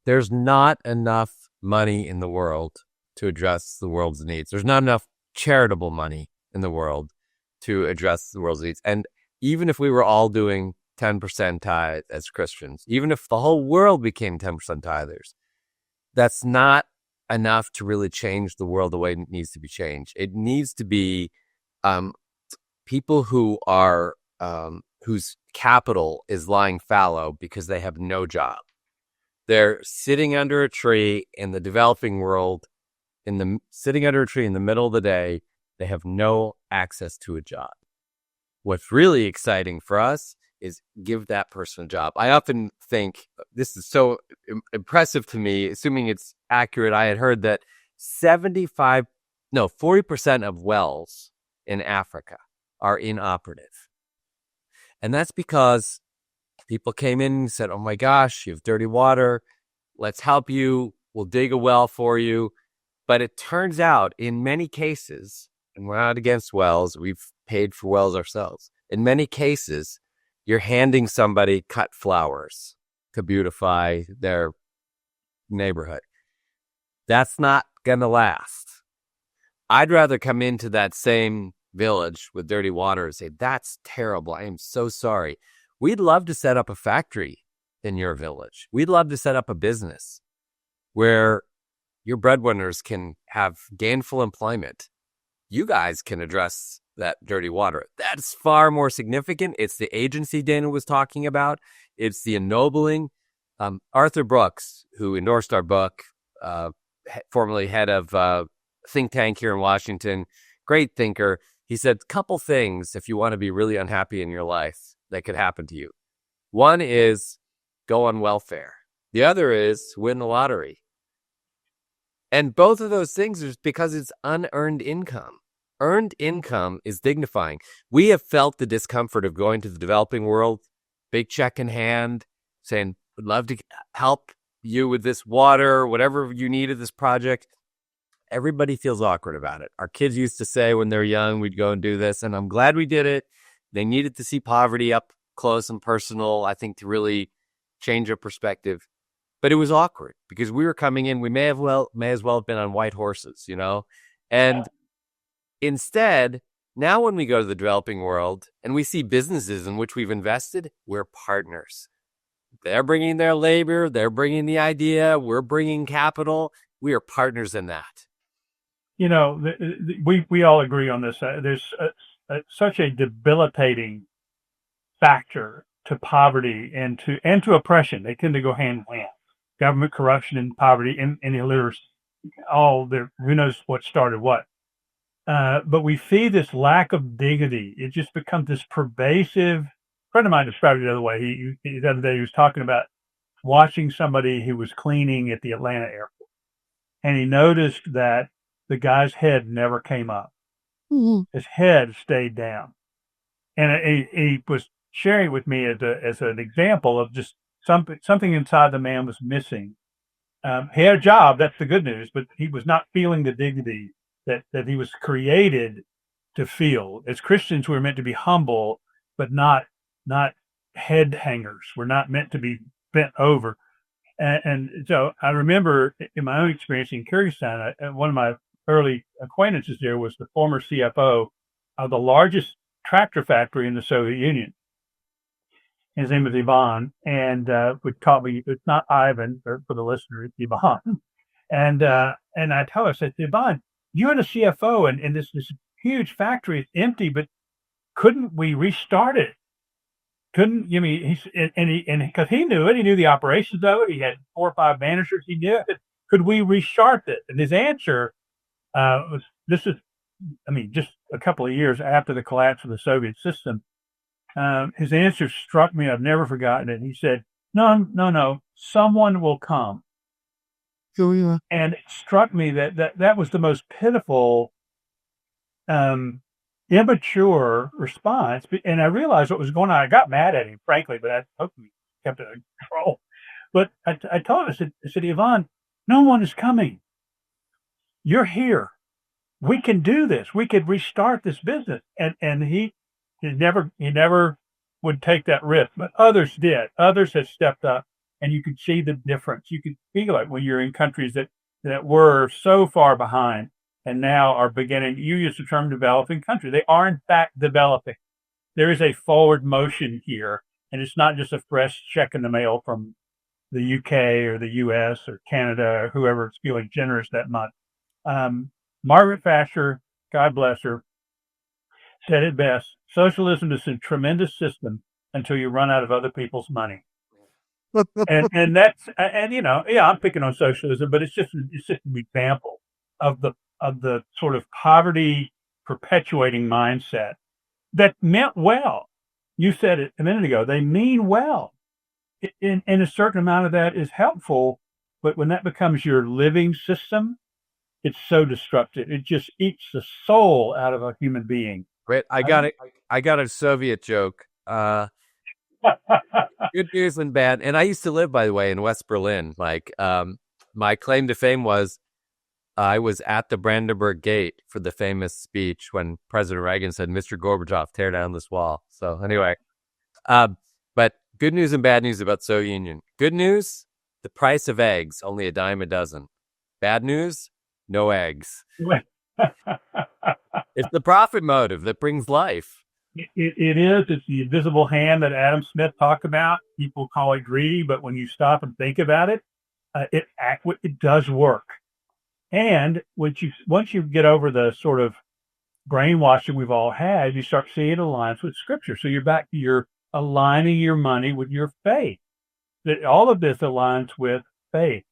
There's not enough money in the world to address the world's needs. There's not enough charitable money in the world to address the world's needs. And even if we were all doing 10% tithe as Christians, even if the whole world became 10% tithers, that's not enough to really change the world the way it needs to be changed. It needs to be people who are whose capital is lying fallow because they have no job. They're sitting under a tree in the developing world, sitting under a tree in the middle of the day. They have no access to a job. What's really exciting for us is give that person a job. I often think this is so impressive to me, assuming it's accurate. I had heard that 40% of wells in Africa are inoperative. And that's because people came in and said, oh my gosh, you have dirty water. Let's help you. We'll dig a well for you. But it turns out in many cases, and we're not against wells, we've paid for wells ourselves. In many cases, you're handing somebody cut flowers to beautify their neighborhood. That's not going to last. I'd rather come into that same village with dirty water and say, that's terrible. I am so sorry. We'd love to set up a factory in your village. We'd love to set up a business where your breadwinners can have gainful employment. You guys can address that dirty water. That's far more significant. It's the agency Dana was talking about. It's the ennobling. Arthur Brooks, who endorsed our book, formerly head of think tank here in Washington, great thinker. He said, couple things if you want to be really unhappy in your life that could happen to you. One is go on welfare. The other is win the lottery. And both of those things is because it's unearned income. Earned income is dignifying. We have felt the discomfort of going to the developing world, big check in hand, saying, would love to help you with this water, whatever you need of this project. Everybody feels awkward about it. Our kids used to say when they're young, we'd go and do this, and I'm glad we did it. They needed to see poverty up close and personal, I think, to really change their perspective. But it was awkward because we were coming in. We may as well have been on white horses, And instead, now when we go to the developing world and we see businesses in which we've invested, we're partners. They're bringing their labor. They're bringing the idea. We're bringing capital. We are partners in that. We all agree on this. There's such a debilitating factor to poverty and to oppression. They tend to go hand in hand. Government corruption and poverty and illiteracy. Who knows what started what. But we see this lack of dignity. It just becomes this pervasive. A friend of mine described it the other way. The other day he was talking about watching somebody who was cleaning at the Atlanta airport, and he noticed that the guy's head never came up. Mm-hmm. His head stayed down, and he was sharing it with me as an example of just something inside the man was missing. He had a job. That's the good news, but he was not feeling the dignity that he was created to feel. As Christians, we're meant to be humble, but not head hangers. We're not meant to be bent over. And so I remember in my own experience in Kyrgyzstan, one of my early acquaintances there was the former CFO of the largest tractor factory in the Soviet Union. His name is Ivan, and would call me, it's not Ivan, for the listener, it's Ivan. And I told him, I said, Ivan, you're the CFO, and this huge factory is empty, but couldn't we restart it? Couldn't you mean because he knew it, he knew the operations of it, he had 4 or 5 managers, he knew it. Could we restart it? And his answer was, just a couple of years after the collapse of the Soviet system. His answer struck me. I've never forgotten it. He said, no, someone will come. Sure, yeah. And it struck me that was the most pitiful, immature response. And I realized what was going on. I got mad at him, frankly, but I hope he kept it under control. But I told him, I said, Yvonne, no one is coming. You're here. We can do this. We could restart this business. And he never would take that risk, but others did. Others have stepped up and you could see the difference. You could feel it when you're in countries that were so far behind and now are beginning. You use the term developing country. They are in fact developing. There is a forward motion here, and it's not just a fresh check in the mail from the UK or the US or Canada or whoever is feeling generous that month. Margaret Thatcher, God bless her, said it best: socialism is a tremendous system until you run out of other people's money. And that's, and yeah, I'm picking on socialism, but it's just an example of the sort of poverty perpetuating mindset that meant well. You said it a minute ago. They mean well. And a certain amount of that is helpful, but when that becomes your living system, it's so destructive. It just eats the soul out of a human being. Wait, I got it. I got a Soviet joke. Good news and bad. And I used to live, by the way, in West Berlin. Like, my claim to fame was I was at the Brandenburg Gate for the famous speech when President Reagan said, "Mr. Gorbachev, tear down this wall." So anyway, but good news and bad news about Soviet Union. Good news, the price of eggs, only a dime a dozen. Bad news, no eggs. It's the profit motive that brings life. It is. It's the invisible hand that Adam Smith talked about. People call it greedy, but when you stop and think about it, it does work. And once you get over the sort of brainwashing we've all had, you start seeing it aligns with Scripture. So you're back to your aligning your money with your faith. That all of this aligns with faith.